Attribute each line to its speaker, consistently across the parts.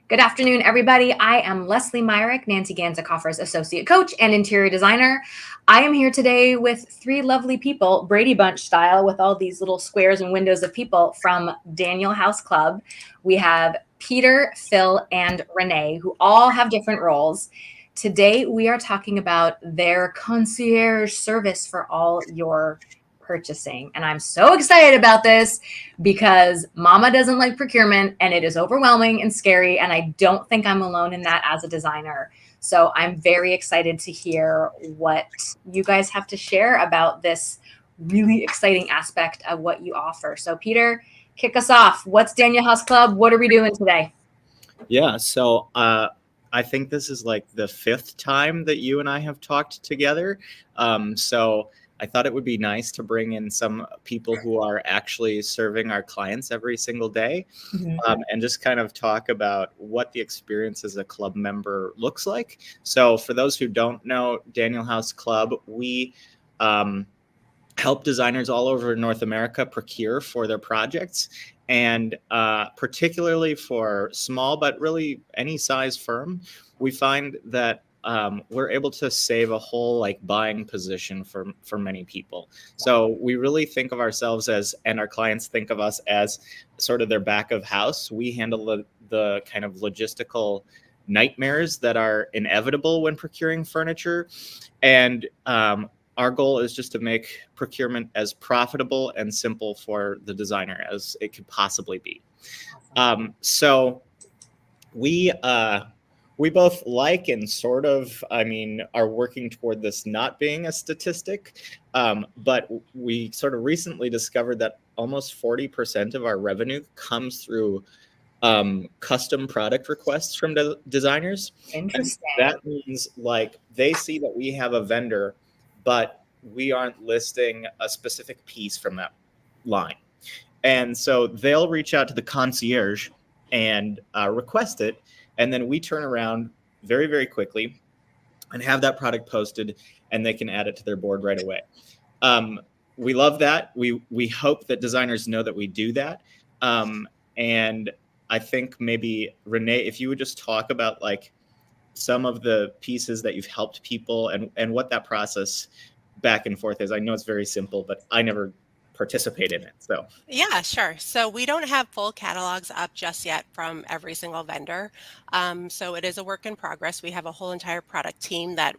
Speaker 1: Good afternoon, everybody. I am Leslie Myrick, Nancy Ganzikoffer's associate coach and interior designer. I am here today with three lovely people, Brady Bunch style, with all these little squares and windows of people from Daniel House Club. We have Peter, Phil, and Renee, who all have different roles. Today, we are talking about their concierge service for all your purchasing. And I'm so excited about this because mama doesn't like procurement and it is overwhelming and scary. And I don't think I'm alone in that as a designer. So I'm very excited to hear what you guys have to share about this really exciting aspect of what you offer. So Peter, kick us off. What's Daniel House Club? What are we doing today?
Speaker 2: Yeah, so I think this is like the fifth time that you and I have talked together. So I thought it would be nice to bring in some people who are actually serving our clients every single day, and just kind of talk about what the experience as a club member looks like. So for those who don't know Daniel House Club, we help designers all over North America procure for their projects. And particularly for small, but really any size firm, we find that we're able to save a whole buying position for many people. So we really think of ourselves as, and our clients think of us as sort of their back of house. We handle the kind of logistical nightmares that are inevitable when procuring furniture. And our goal is just to make procurement as profitable and simple for the designer as it could possibly be. So we both like and sort of, are working toward this not being a statistic, but we sort of recently discovered that almost 40% of our revenue comes through custom product requests from designers.
Speaker 1: Interesting.
Speaker 2: And that means they see that we have a vendor, but we aren't listing a specific piece from that line. And so they'll reach out to the concierge and request it. And then we turn around very, very quickly and have that product posted, and they can add it to their board right away. We love that. We hope that designers know that we do that. And I think maybe, Renee, if you would just talk about some of the pieces that you've helped people and what that process back and forth is. I know it's very simple, but I never participate in it. So
Speaker 3: yeah, sure. So we don't have full catalogs up just yet from every single vendor. So it is a work in progress. We have a whole entire product team that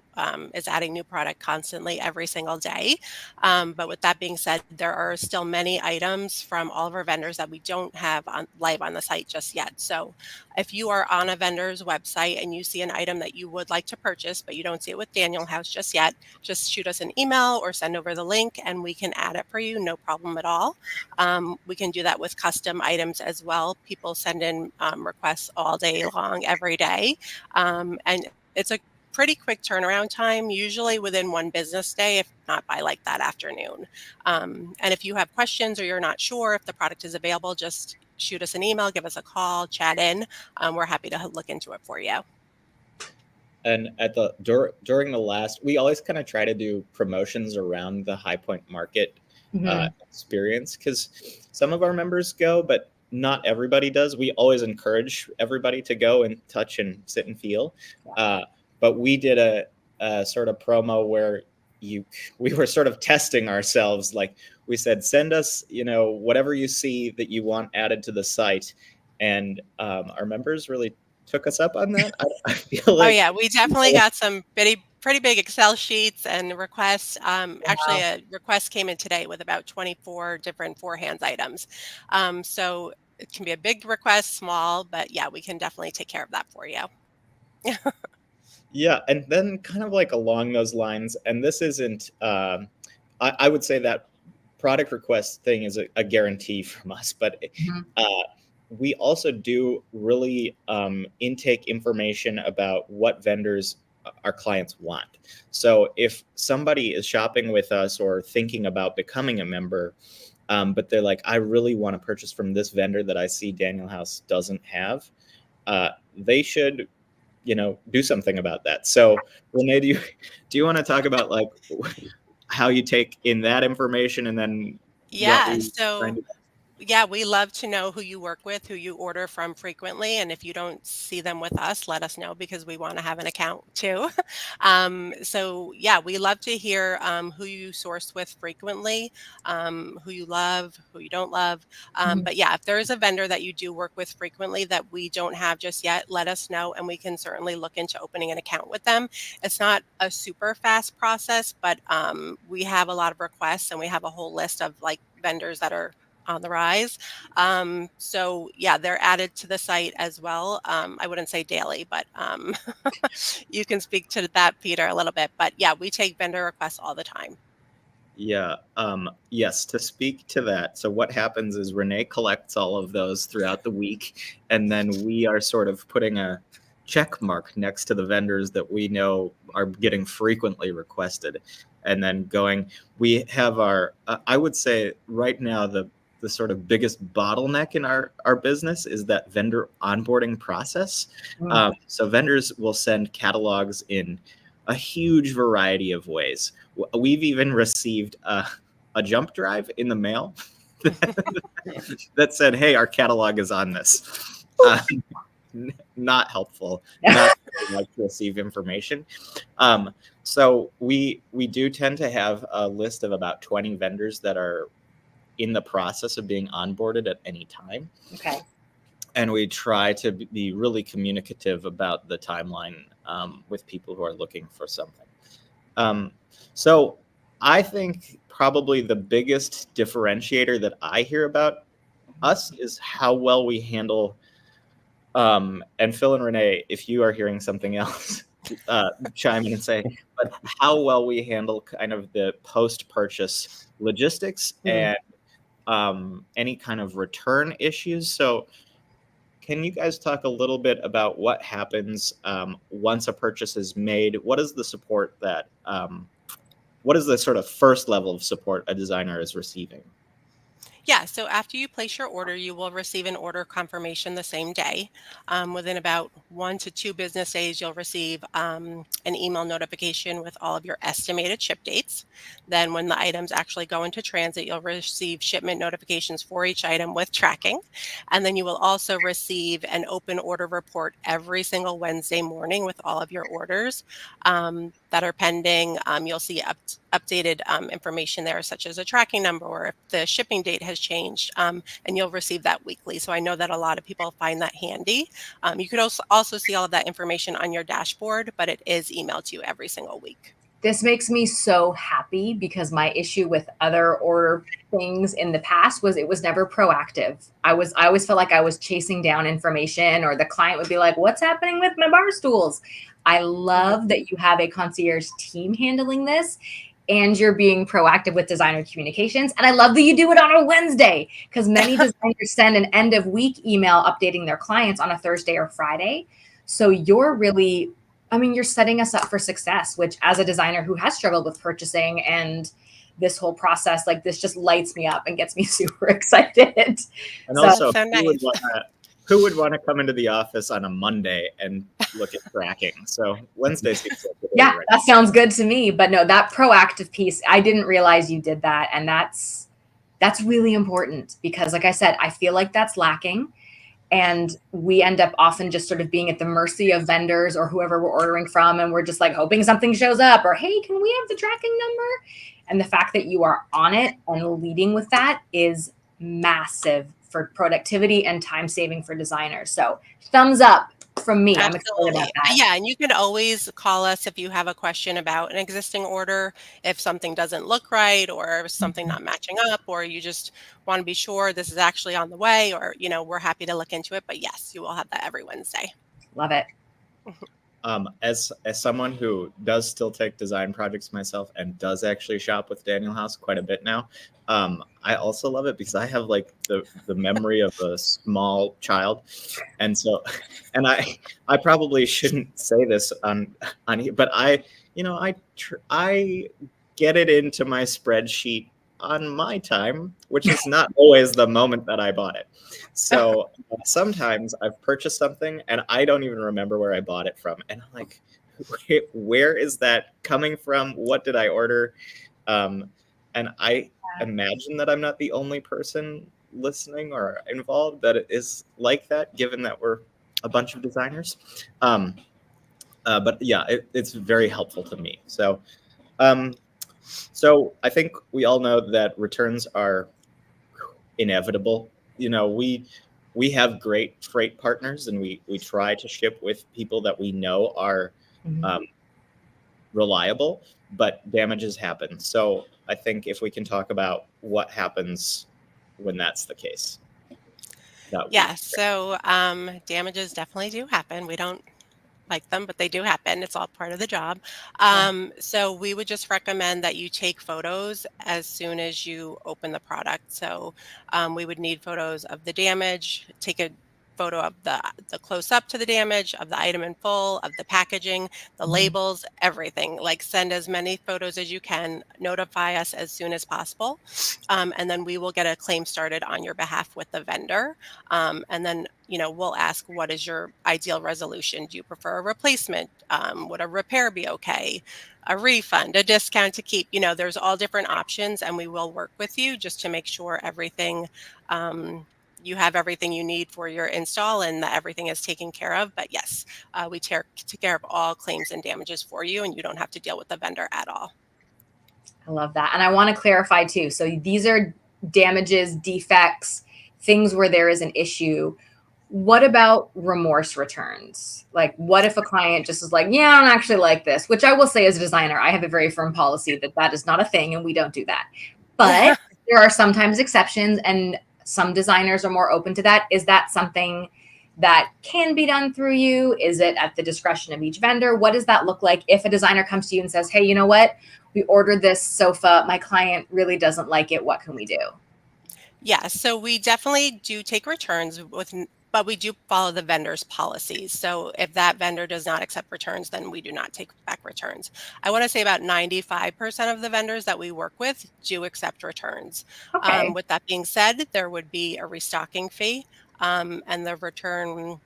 Speaker 3: is adding new product constantly every single day. But with that being said, there are still many items from all of our vendors that we don't have live on the site just yet. So if you are on a vendor's website and you see an item that you would like to purchase, but you don't see it with Daniel House just yet, just shoot us an email or send over the link and we can add it for you. No problem at all. We can do that with custom items as well. People send in requests all day long, every day. And it's a pretty quick turnaround time, usually within one business day, if not by that afternoon. And if you have questions or you're not sure if the product is available, just shoot us an email, give us a call, chat in. We're happy to look into it for you.
Speaker 2: And at during the last, we always kind of try to do promotions around the High Point Market experience, because some of our members go, but not everybody does. We always encourage everybody to go and touch and sit and feel. But we did a sort of promo where we were sort of testing ourselves. We said, send us, whatever you see that you want added to the site. And our members really took us up on that. I feel like,
Speaker 3: oh yeah, we definitely got some pretty big Excel sheets and requests. Actually, a request came in today with about 24 different four-hands items. So it can be a big request, small, but yeah, we can definitely take care of that for you.
Speaker 2: Yeah, and then kind of along those lines, and this isn't, I would say that product request thing is a guarantee from us, but we also do really intake information about what vendors our clients want. So if somebody is shopping with us or thinking about becoming a member, but they're like, I really want to purchase from this vendor that I see Daniel House doesn't have, they should do something about that. So Renee, do you want to talk about how you take in that information and then
Speaker 3: yeah, so Yeah, we love to know who you work with, who you order from frequently. And if you don't see them with us, let us know because we want to have an account too. So, yeah, we love to hear who you source with frequently, who you love, who you don't love.
Speaker 1: Mhm.
Speaker 3: But yeah, if there is a vendor that you do work with frequently that we don't have just yet, let us know and we can certainly look into opening an account with them. It's not a super fast process, but we have a lot of requests and we have a whole list of like vendors that are on the rise. So yeah, they're added to the site as well. I wouldn't say daily, but you can speak to that, Peter, a little bit. But yeah, we take vendor requests all the time.
Speaker 2: Yeah. Yes, to speak to that. So what happens is Renee collects all of those throughout the week, and then we are sort of putting a check mark next to the vendors that we know are getting frequently requested. And then going, we have our, I would say right now, the sort of biggest bottleneck in our business is that vendor onboarding process.
Speaker 1: Mm.
Speaker 2: So vendors will send catalogs in a huge variety of ways. We've even received a jump drive in the mail that said, "Hey, our catalog is on this." Not helpful. Not like to receive information. So we do tend to have a list of about 20 vendors that are in the process of being onboarded at any time.
Speaker 1: Okay.
Speaker 2: And we try to be really communicative about the timeline with people who are looking for something. So I think probably the biggest differentiator that I hear about us is how well we handle, and Phil and Renee, if you are hearing something else, chime in and say, but how well we handle kind of the post-purchase logistics
Speaker 1: Mhm.
Speaker 2: and any kind of return issues. So can you guys talk a little bit about what happens once a purchase is made? What is the support that what is the sort of first level of support a designer is receiving?
Speaker 3: Yeah, so after you place your order, you will receive an order confirmation the same day. Within about 1 to 2 business days, you'll receive an email notification with all of your estimated ship dates. Then, when the items actually go into transit, you'll receive shipment notifications for each item with tracking. And then you will also receive an open order report every single Wednesday morning with all of your orders that are pending. You'll see updated information there, such as a tracking number or if the shipping date has changed, and you'll receive that weekly. So I know that a lot of people find that handy. You could also see all of that information on your dashboard, but it is emailed to you every single week.
Speaker 1: This makes me so happy because my issue with other order things in the past was it was never proactive. I always felt like I was chasing down information, or the client would be like, "What's happening with my bar stools?" I love that you have a concierge team handling this and you're being proactive with designer communications. And I love that you do it on a Wednesday because many designers send an end of week email updating their clients on a Thursday or Friday. So you're really, I mean, you're setting us up for success, which as a designer who has struggled with purchasing and this whole process, like this just lights me up and gets me super excited.
Speaker 2: And
Speaker 1: So
Speaker 2: also,
Speaker 3: So nice.
Speaker 2: who would want to come into the office on a Monday and look at tracking? So Wednesday seems like the day,
Speaker 1: yeah,
Speaker 2: right?
Speaker 1: that sounds good to me. But no, that proactive piece, I didn't realize you did that. And that's really important because like I said, I feel like that's lacking. And we end up often just sort of being at the mercy of vendors or whoever we're ordering from. And we're just like hoping something shows up or, hey, can we have the tracking number? And the fact that you are on it and leading with that is massive for productivity and time saving for designers. So thumbs up from me. I'm excited about
Speaker 3: Absolutely.
Speaker 1: that.
Speaker 3: Yeah, and you can always call us if you have a question about an existing order, if something doesn't look right or if something not matching up, or you just want to be sure this is actually on the way, or, we're happy to look into it. But yes, you will have that every Wednesday.
Speaker 1: Love it.
Speaker 2: As someone who does still take design projects myself and does actually shop with Daniel House quite a bit now, I also love it because I have like the memory of a small child, and so, and I probably shouldn't say this on here, but I get it into my spreadsheet on my time, which is not always the moment that I bought it. So sometimes I've purchased something and I don't even remember where I bought it from. And I'm like, where is that coming from? What did I order? And I imagine that I'm not the only person listening or involved that it is like that, given that we're a bunch of designers. But yeah, it's very helpful to me. So, so I think we all know that returns are inevitable. You know, we have great freight partners, and we try to ship with people that we know are reliable, but damages happen. So I think if we can talk about what happens when that's the case, that would be
Speaker 3: Yeah,
Speaker 2: great.
Speaker 3: so damages definitely do happen. We don't like them, but they do happen. It's all part of the job. So we would just recommend that you take photos as soon as you open the product. So we would need photos of the damage, take a photo of the close up to the damage, of the item in full, of the packaging, the labels, everything. Like send as many photos as you can, notify us as soon as possible. And then we will get a claim started on your behalf with the vendor. And then, we'll ask, what is your ideal resolution? Do you prefer a replacement? Would a repair be okay? A refund, a discount to keep? There's all different options, and we will work with you just to make sure you have everything you need for your install and that everything is taken care of. But yes, we take care of all claims and damages for you, and you don't have to deal with the vendor at all.
Speaker 1: I love that. And I want to clarify too. So these are damages, defects, things where there is an issue. What about remorse returns? Like, what if a client just is like, yeah, I don't actually like this, which I will say as a designer, I have a very firm policy that is not a thing and we don't do that. But there are sometimes exceptions, and some designers are more open to that. Is that something that can be done through you? Is it at the discretion of each vendor? What does that look like if a designer comes to you and says, hey, you know what? We ordered this sofa. My client really doesn't like it. What can we do?
Speaker 3: Yeah, so we definitely do take returns but we do follow the vendor's policies. So if that vendor does not accept returns, then we do not take back returns. I want to say about 95% of the vendors that we work with do accept returns.
Speaker 1: Okay.
Speaker 3: With that being said, there would be a restocking fee, and the return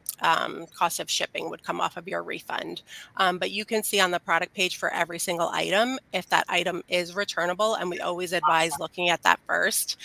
Speaker 3: cost of shipping would come off of your refund. But you can see on the product page for every single item if that item is returnable, and we always advise looking at that first,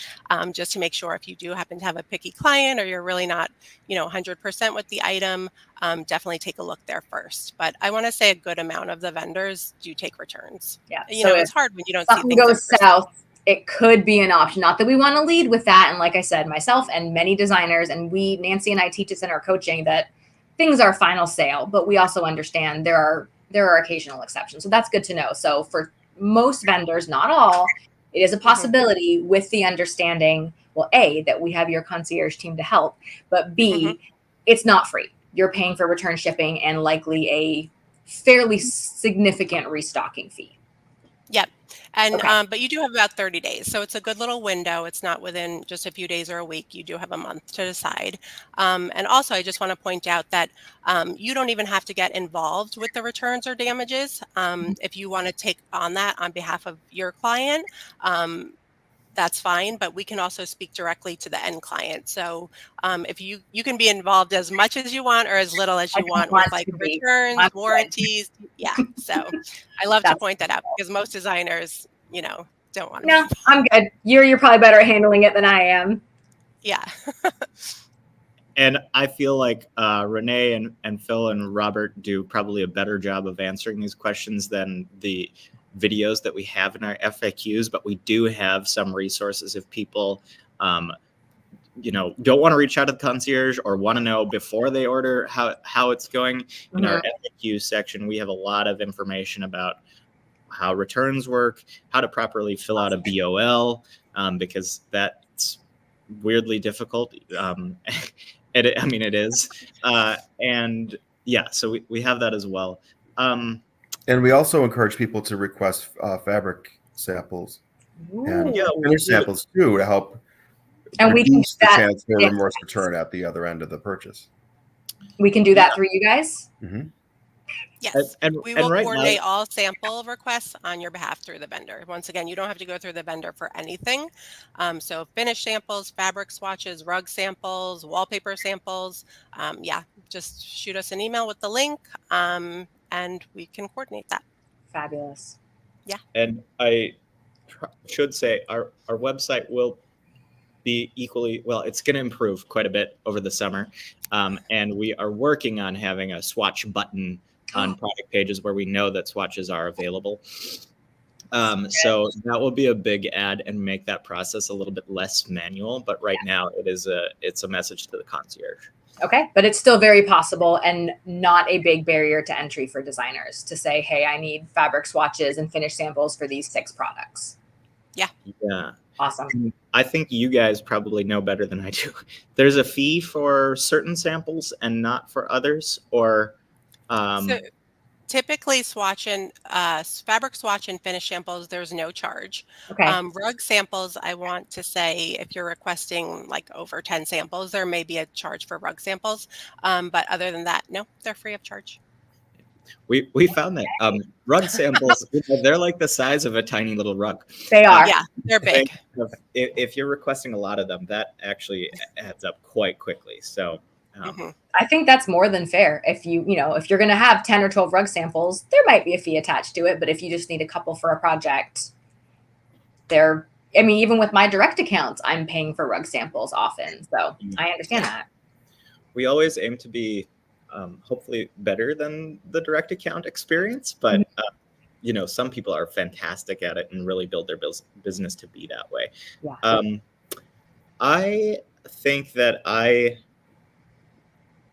Speaker 3: just to make sure if you do happen to have a picky client or you're really not 100% with the item, definitely take a look there first. But I want to say a good amount of the vendors do take returns.
Speaker 1: Yeah. So
Speaker 3: It's hard when you don't see
Speaker 1: something
Speaker 3: things in
Speaker 1: goes
Speaker 3: person.
Speaker 1: south, it could be an option. Not that we want to lead with that. And like I said, myself and many designers, and Nancy and I teach this in our coaching, that things are final sale, but we also understand there are occasional exceptions. So that's good to know. So for most vendors, not all, it is a possibility with the understanding, well, A, that we have your concierge team to help, but B, it's not free. You're paying for return shipping and likely a fairly significant restocking fee.
Speaker 3: Yep. And
Speaker 1: Okay.
Speaker 3: but you do have about 30 days. So it's a good little window. It's not within just a few days or a week. You do have a month to decide. And also, I just want to point out that you don't even have to get involved with the returns or damages. If you want to take on that on behalf of your client, that's fine, but we can also speak directly to the end client. So if you can be involved as much as you want or as little as
Speaker 1: I
Speaker 3: you
Speaker 1: don't
Speaker 3: want with
Speaker 1: want
Speaker 3: like
Speaker 1: to be.
Speaker 3: returns,
Speaker 1: I'm
Speaker 3: warranties. Yeah. So I love to
Speaker 1: That's
Speaker 3: point that out because most designers, don't want to be
Speaker 1: no,
Speaker 3: involved.
Speaker 1: I'm good. You're probably better at handling it than I am.
Speaker 3: Yeah.
Speaker 2: And I feel like Renee and Phil and Robert do probably a better job of answering these questions than the videos that we have in our FAQs, but we do have some resources if people don't want to reach out to the concierge or want to know before they order how it's going. In our FAQ section, we have a lot of information about how returns work, how to properly fill out a BOL, because that's weirdly difficult. It is. And yeah, so we have that as well.
Speaker 4: And we also encourage people to request fabric samples and finish samples too to help reduce the chance for remorse return at the other end of the purchase.
Speaker 1: We can do that through you guys?
Speaker 3: Yes,
Speaker 2: and
Speaker 3: we will
Speaker 2: right
Speaker 3: coordinate
Speaker 2: now,
Speaker 3: all sample requests on your behalf through the vendor. Once again, you don't have to go through the vendor for anything. So finish samples, fabric swatches, rug samples, wallpaper samples. Just shoot us an email with the link, and we can coordinate that.
Speaker 1: Fabulous.
Speaker 3: Yeah.
Speaker 2: And I should say our website will be equally, well, it's going to improve quite a bit over the summer. And we are working on having a swatch button on product pages where we know that swatches are available. So that will be a big add and make that process a little bit less manual. But right now it's a message to the concierge.
Speaker 1: Okay, but it's still very possible and not a big barrier to entry for designers to say, hey, I need fabric swatches and finish samples for these 6 products.
Speaker 3: Yeah.
Speaker 2: Yeah.
Speaker 1: Awesome.
Speaker 2: I think you guys probably know better than I do. There's a fee for certain samples and not for others, or
Speaker 3: so typically fabric swatch and finish samples, there's no charge.
Speaker 1: Okay.
Speaker 3: Rug samples, I want to say, if you're requesting like over 10 samples, there may be a charge for rug samples. But other than that, no, they're free of charge.
Speaker 2: We found that rug samples, they're like the size of a tiny little rug.
Speaker 1: They are.
Speaker 3: Yeah, they're big.
Speaker 2: If you're requesting a lot of them, that actually adds up quite quickly. So
Speaker 1: I think that's more than fair. If if you're going to have 10 or 12 rug samples, there might be a fee attached to it. But if you just need a couple for a project, even with my direct accounts, I'm paying for rug samples often. So I understand that.
Speaker 2: We always aim to be hopefully better than the direct account experience, but some people are fantastic at it and really build their business to be that way.
Speaker 1: Yeah.
Speaker 2: I think that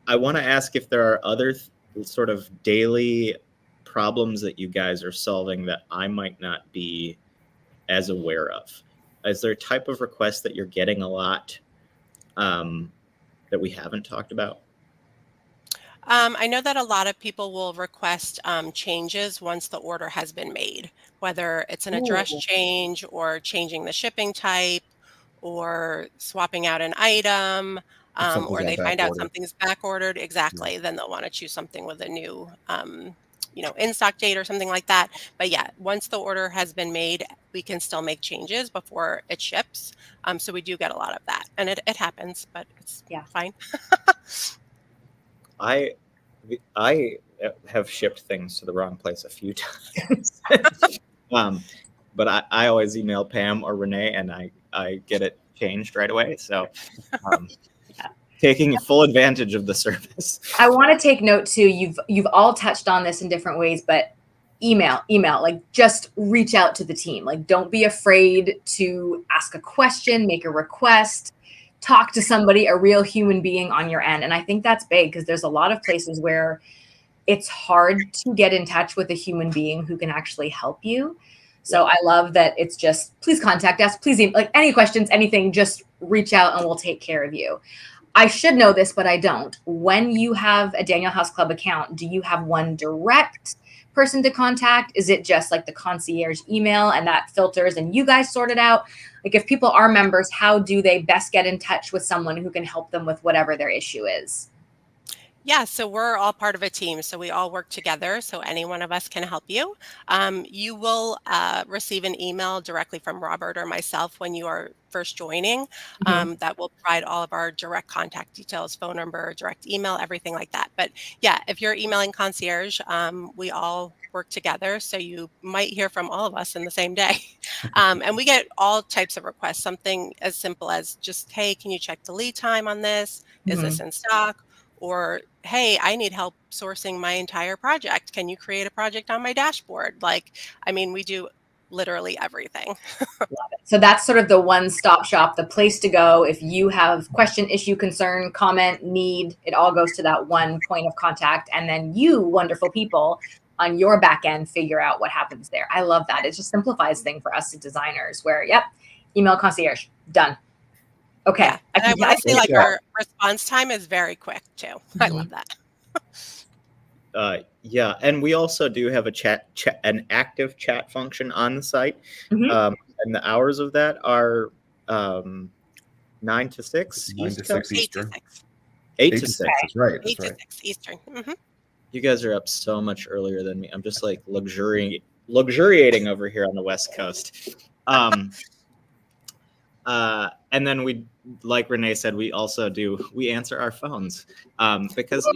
Speaker 2: I want to ask if there are other sort of daily problems that you guys are solving that I might not be as aware of. Is there a type of request that you're getting a lot that we haven't talked about?
Speaker 3: I know that a lot of people will request changes once the order has been made, whether it's an address change or changing the shipping type or swapping out an item, or they find out something's back ordered. Exactly. Then they'll want to choose something with a new, in-stock date or something like that. But yeah, once the order has been made, we can still make changes before it ships. So we do get a lot of that, and it happens, but it's fine.
Speaker 2: I have shipped things to the wrong place a few times, but I always email Pam or Renee, and I get it changed right away. So taking full advantage of the service.
Speaker 1: I want to take note too. You've all touched on this in different ways, but email, like just reach out to the team. Like don't be afraid to ask a question, make a request. Talk to somebody, a real human being on your end. And I think that's big because there's a lot of places where it's hard to get in touch with a human being who can actually help you. So I love that it's just, please contact us. Please, like any questions, anything, just reach out and we'll take care of you. I should know this, but I don't. When you have a Daniel House Club account, do you have one direct person to contact? Is it just like the concierge email and that filters and you guys sort it out? Like if people are members, how do they best get in touch with someone who can help them with whatever their issue is?
Speaker 3: Yeah, so we're all part of a team, so we all work together, so any one of us can help you. You will receive an email directly from Robert or myself when you are first joining that will provide all of our direct contact details, phone number, direct email, everything like that. But yeah, if you're emailing concierge, we all work together, so you might hear from all of us in the same day. And we get all types of requests, something as simple as just, hey, can you check the lead time on this? Is this in stock? Or, hey, I need help sourcing my entire project. Can you create a project on my dashboard? We do literally everything.
Speaker 1: Love it. So that's sort of the one-stop shop, the place to go. If you have question, issue, concern, comment, need, it all goes to that one point of contact. And then you wonderful people on your back end figure out what happens there. I love that. It just simplifies things for us as designers where, email concierge, done. Okay.
Speaker 3: Yeah. And I want to say our response time is very quick too. I love that.
Speaker 2: And we also do have an active chat function on the site. And the hours of that are 9 to 6.
Speaker 4: 9 to 6 Eastern.
Speaker 2: 8 to 6.
Speaker 4: That's right.
Speaker 3: 8 to 6 Eastern.
Speaker 2: You guys are up so much earlier than me. I'm just like luxuriating over here on the West Coast. And then we, like Renee said, we answer our phones because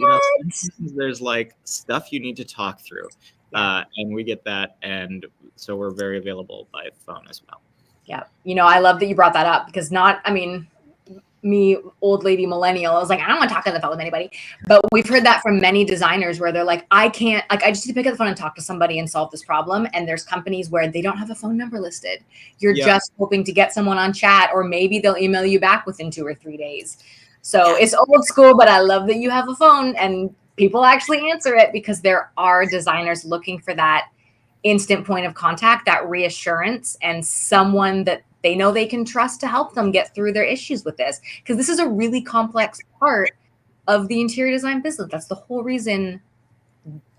Speaker 2: there's like stuff you need to talk through, and we get that, and so we're very available by phone as well.
Speaker 1: Yeah. I love that you brought that up because me, old lady millennial, I was like, I don't want to talk on the phone with anybody. But we've heard that from many designers where they're like, I can't, like, I just need to pick up the phone and talk to somebody and solve this problem. And there's companies where they don't have a phone number listed. You're just hoping to get someone on chat, or maybe they'll email you back within 2 or 3 days. So it's old school, but I love that you have a phone and people actually answer it, because there are designers looking for that instant point of contact, that reassurance, and someone that they know they can trust to help them get through their issues with this. Because this is a really complex part of the interior design business. That's the whole reason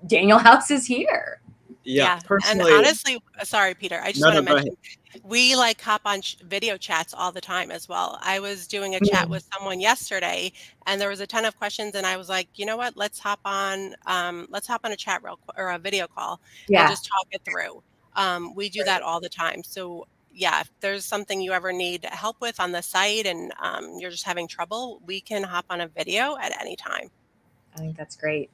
Speaker 1: Daniel House is here.
Speaker 3: Yeah. Personally, and honestly, sorry, Peter, I just want to mention, we like hop on video chats all the time as well. I was doing a chat with someone yesterday and there was a ton of questions, and I was like, you know what, let's hop on a chat or a video call and just talk it through. We do that all the time. So yeah, if there's something you ever need help with on the site and you're just having trouble, we can hop on a video at any time.
Speaker 1: I think that's great.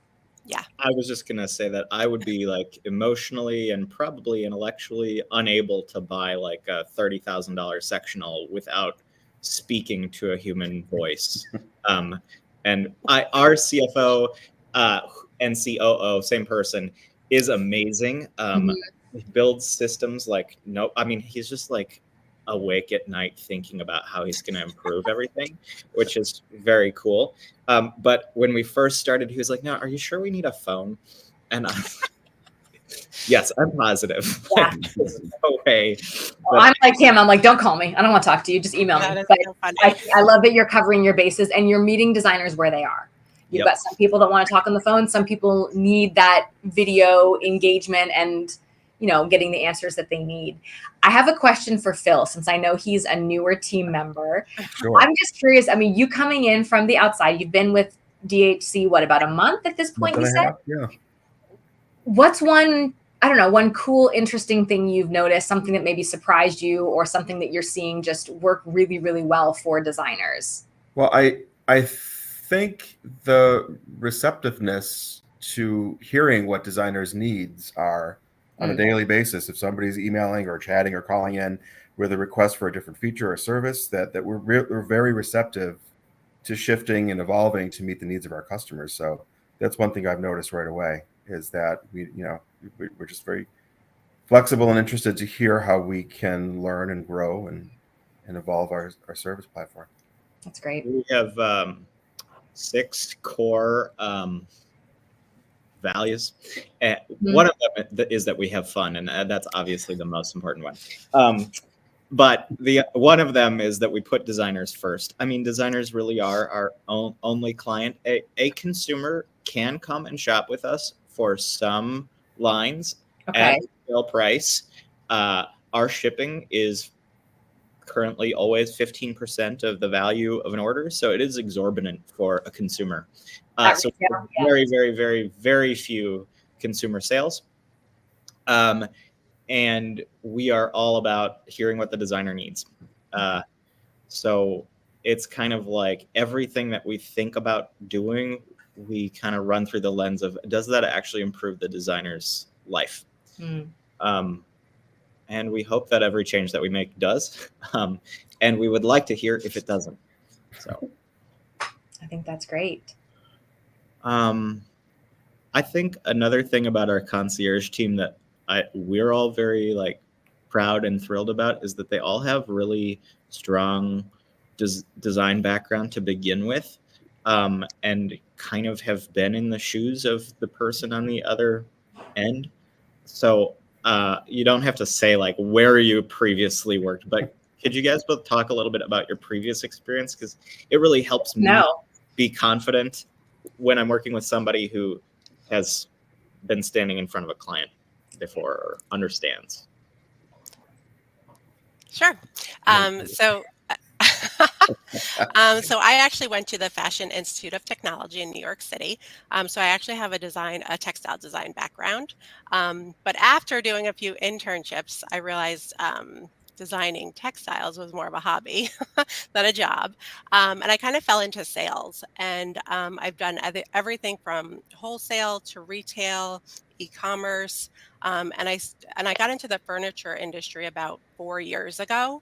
Speaker 3: Yeah.
Speaker 2: I was just going to say that I would be like emotionally and probably intellectually unable to buy like a $30,000 sectional without speaking to a human voice. And our CFO and COO, same person, is amazing. He builds systems like, he's just like awake at night thinking about how he's going to improve everything, which is very cool. But when we first started, he was like, no, are you sure we need a phone? And yes, I'm positive.
Speaker 1: Yeah.
Speaker 2: There's no way.
Speaker 1: Well, I'm like him. I'm like, don't call me. I don't want to talk to you. Just email me. But so I love that you're covering your bases and you're meeting designers where they are. You've got some people that want to talk on the phone. Some people need that video engagement and getting the answers that they need. I have a question for Phil, since I know he's a newer team member. Sure. I'm just curious. You coming in from the outside, you've been with DHC, about a month at this point, you said?
Speaker 4: Yeah.
Speaker 1: What's one cool, interesting thing you've noticed, something that maybe surprised you, or something that you're seeing just work really, really well for designers?
Speaker 4: Well, I think the receptiveness to hearing what designers' needs are on a daily basis. If somebody's emailing or chatting or calling in with a request for a different feature or service, that we're very receptive to shifting and evolving to meet the needs of our customers. So that's one thing I've noticed right away, is that we're just very flexible and interested to hear how we can learn and grow and evolve our service platform.
Speaker 1: That's great.
Speaker 2: We have 6 core values. One of them is that we have fun, and that's obviously the most important one. But one of them is that we put designers first. Designers really are our only client. A consumer can come and shop with us for some lines at sale price. Our shipping is currently always 15% of the value of an order, so it is exorbitant for a consumer. So very, very, very, very few consumer sales. And we are all about hearing what the designer needs. So it's kind of like everything that we think about doing, we kind of run through the lens of, does that actually improve the designer's life? And we hope that every change that we make does. And we would like to hear if it doesn't. So
Speaker 1: I think that's great.
Speaker 2: I think another thing about our concierge team that we're all very proud and thrilled about is that they all have really strong design background to begin with, and kind of have been in the shoes of the person on the other end. So you don't have to say where you previously worked, but could you guys both talk a little bit about your previous experience? Because it really helps me be confident when I'm working with somebody who has been standing in front of a client before or understands.
Speaker 3: Sure. So I actually went to the Fashion Institute of Technology in New York City. So I actually have a textile design background. But after doing a few internships, I realized designing textiles was more of a hobby than a job. And I kind of fell into sales, and I've done everything from wholesale to retail, e-commerce, and I got into the furniture industry about 4 years ago.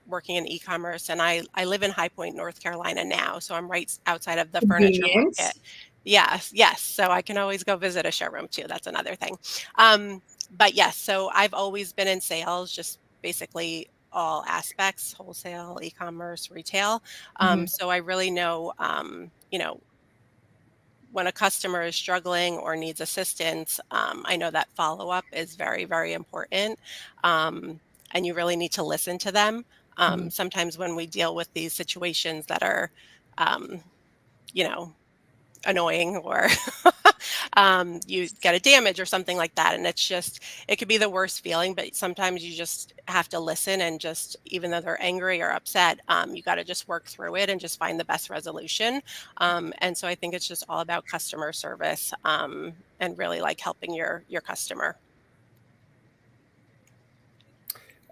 Speaker 3: Working in e-commerce, and I live in High Point, North Carolina now, so I'm right outside of the furniture
Speaker 1: Convenient.
Speaker 3: market. Yes. So I can always go visit a showroom too. That's another thing. But yes, so I've always been in sales, just basically all aspects, wholesale, e-commerce, retail. So I really know, when a customer is struggling or needs assistance, I know that follow-up is very, very important. And you really need to listen to them. Sometimes when we deal with these situations that are, um, you know, annoying, or you get a damage or something like that, and it could be the worst feeling, but sometimes you just have to listen, and just, even though they're angry or upset, you got to just work through it and just find the best resolution. And so I think it's just all about customer service, and really like helping your customer.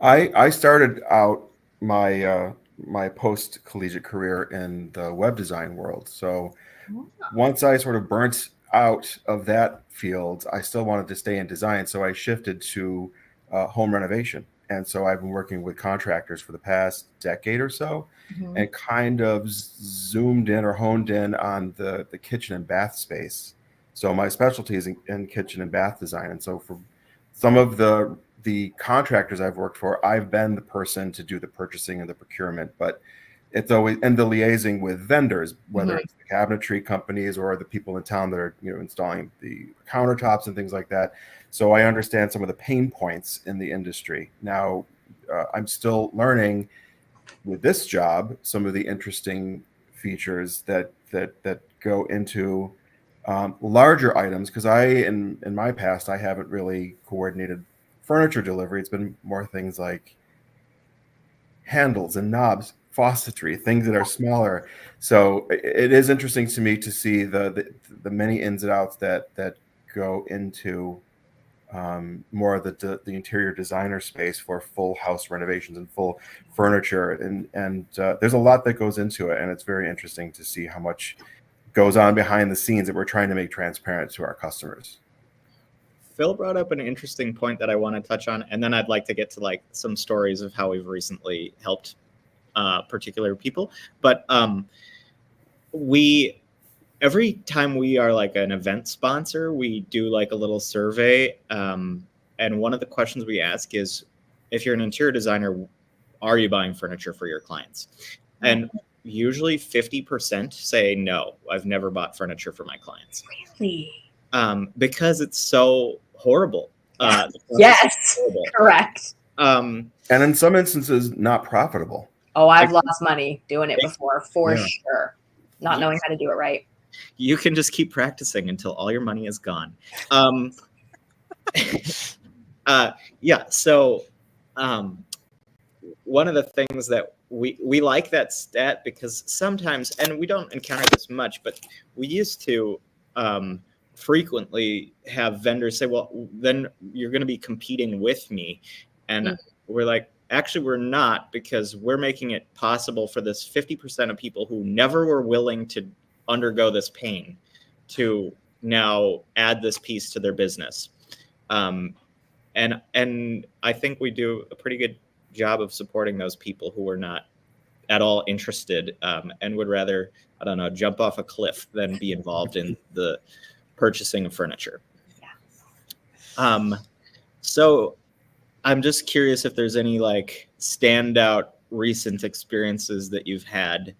Speaker 4: I started out my post collegiate career in the web design world. So once I sort of burnt out of that field, I still wanted to stay in design. So I shifted to home renovation. And so I've been working with contractors for the past decade or so, and kind of zoomed in or honed in on the kitchen and bath space. So my specialty is in kitchen and bath design. And so for some of the contractors I've worked for, I've been the person to do the purchasing and the procurement, but it's always, and the liaising with vendors, whether it's the cabinetry companies or the people in town that are, installing the countertops and things like that. So I understand some of the pain points in the industry. Now, I'm still learning with this job some of the interesting features that go into larger items, because in my past, I haven't really coordinated furniture delivery. It's been more things like handles and knobs, faucetry, things that are smaller. So it is interesting to me to see the many ins and outs that go into more of the interior designer space for full house renovations and full furniture, and there's a lot that goes into it, and it's very interesting to see how much goes on behind the scenes that we're trying to make transparent to our customers.
Speaker 2: Phil brought up an interesting point that I want to touch on, and then I'd like to get to like some stories of how we've recently helped particular people. But every time we are like an event sponsor, we do like a little survey, and one of the questions we ask is, if you're an interior designer, are you buying furniture for your clients? And usually 50% say no, I've never bought furniture for my clients.
Speaker 1: Really?
Speaker 2: Because it's so horrible.
Speaker 1: Yes, correct.
Speaker 4: And in some instances, not profitable.
Speaker 1: Oh, I've lost money doing it before, for sure. Not knowing how to do it right.
Speaker 2: You can just keep practicing until all your money is gone. So one of the things that we like that stat, because sometimes, and we don't encounter this much, but we used to frequently have vendors say, well, then you're going to be competing with me. And we're like, actually, we're not, because we're making it possible for this 50% of people who never were willing to undergo this pain to now add this piece to their business. And I think we do a pretty good job of supporting those people who are not at all interested, and would rather, I don't know, jump off a cliff than be involved in the purchasing of furniture. So I'm just curious if there's any like standout recent experiences that you've had,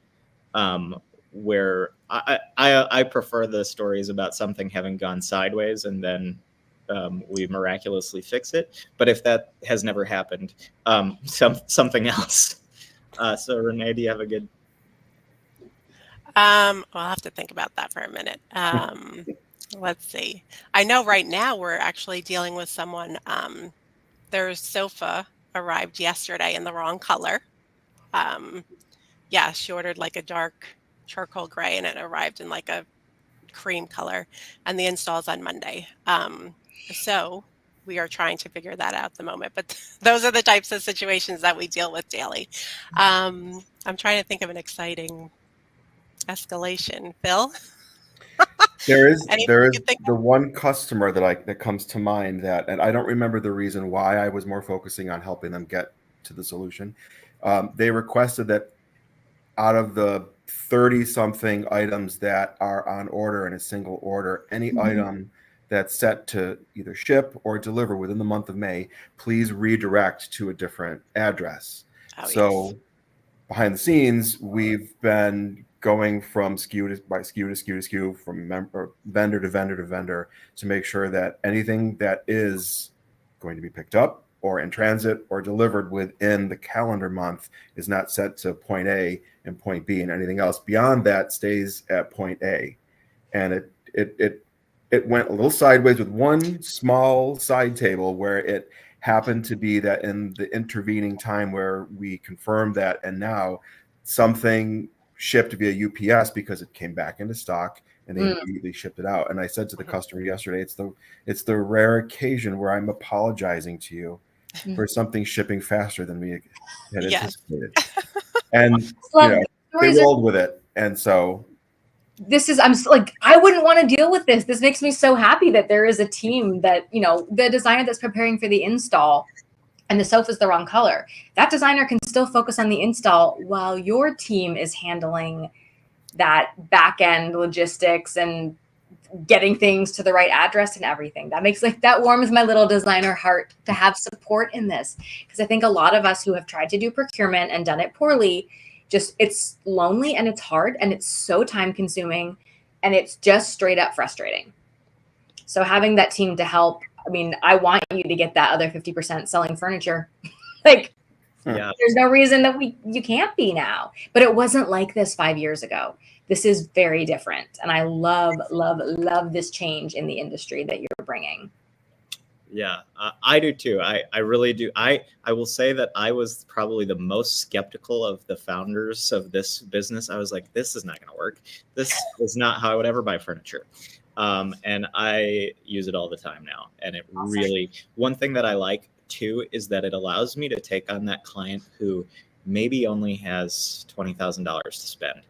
Speaker 2: where I prefer the stories about something having gone sideways and then we miraculously fix it. But if that has never happened, something else. So Renee, do you have a good?
Speaker 3: I'll have to think about that for a minute. Let's see. I know right now we're actually dealing with someone. Their sofa arrived yesterday in the wrong color. She ordered like a dark charcoal gray, and it arrived in like a cream color, and the install's on Monday. So we are trying to figure that out at the moment. But those are the types of situations that we deal with daily. I'm trying to think of an exciting escalation. Phil?
Speaker 4: There is
Speaker 3: Anything you can think
Speaker 4: the one customer that comes to mind and I don't remember the reason why. I was more focusing on helping them get to the solution. They requested that out of the 30 something items that are on order in a single order, any item that's set to either ship or deliver within the month of May, please redirect to a different address.
Speaker 3: Yes.
Speaker 4: Behind the scenes, we've been going from SKU to SKU, from vendor to vendor to vendor, to make sure that anything that is going to be picked up or in transit or delivered within the calendar month is not set to point A and point B, and anything else beyond that stays at point A. And it went a little sideways with one small side table where it happened to be that in the intervening time where we confirmed that, and now something shipped via UPS because it came back into stock and they immediately shipped it out. And I said to the customer yesterday, it's the rare occasion where I'm apologizing to you for something shipping faster than we had anticipated. And they rolled with it. And so
Speaker 1: I wouldn't want to deal with this. This makes me so happy that there is a team that, the designer that's preparing for the install and the sofa is the wrong color. That designer can still focus on the install while your team is handling that back end logistics and getting things to the right address and everything. That warms my little designer heart to have support in this. Because I think a lot of us who have tried to do procurement and done it poorly, it's lonely and it's hard and it's so time consuming and it's just straight up frustrating. So having that team to help, I want you to get that other 50% selling furniture. There's no reason that you can't be now. But it wasn't like this 5 years ago. This is very different. And I love, love, love this change in the industry that you're bringing.
Speaker 2: Yeah, I do too. I really do. I will say that I was probably the most skeptical of the founders of this business. I was like, this is not going to work. This is not how I would ever buy furniture. And I use it all the time now. And it really, one thing that I like too is that it allows me to take on that client who maybe only has $20,000 to spend.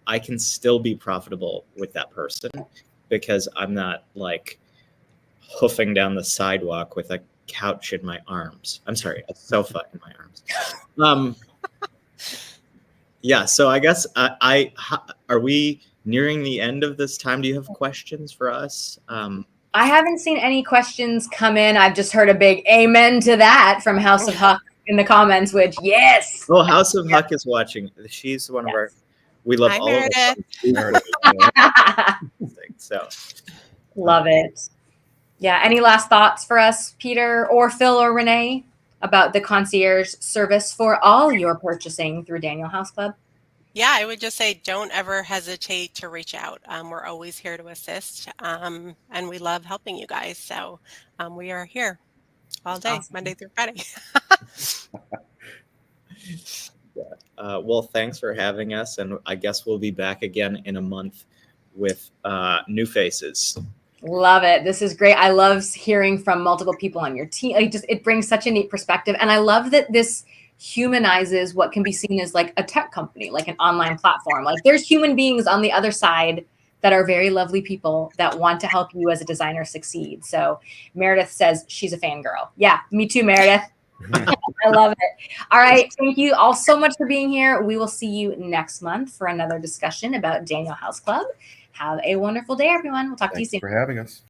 Speaker 2: I can still be profitable with that person because I'm not hoofing down the sidewalk with a couch in my arms. I'm sorry, a sofa in my arms. So I guess are we nearing the end of this time? Do you have questions for us?
Speaker 1: I haven't seen any questions come in. I've just heard a big amen to that from House of Huck in the comments, which yes.
Speaker 2: Oh, House of Huck is watching. She's one of our, we love all of
Speaker 3: Meredith.
Speaker 2: So
Speaker 1: love it. Yeah. Any last thoughts for us, Peter or Phil or Renee, about the concierge service for all your purchasing through Daniel House Club?
Speaker 3: Yeah, I would just say don't ever hesitate to reach out. We're always here to assist, and we love helping you guys. So we are here all day, awesome. Monday through Friday.
Speaker 2: Well, thanks for having us, and I guess we'll be back again in a month with new faces.
Speaker 1: Love it. This is great. I love hearing from multiple people on your team. It brings such a neat perspective, and I love that this humanizes what can be seen as a tech company, like an online platform. There's human beings on the other side that are very lovely people that want to help you as a designer succeed. So Meredith says she's a fangirl. Yeah, me too, Meredith. I love it. All right. Thank you all so much for being here. We will see you next month for another discussion about Daniel House Club. Have a wonderful day, everyone. We'll talk to you soon.
Speaker 4: Thanks for having us.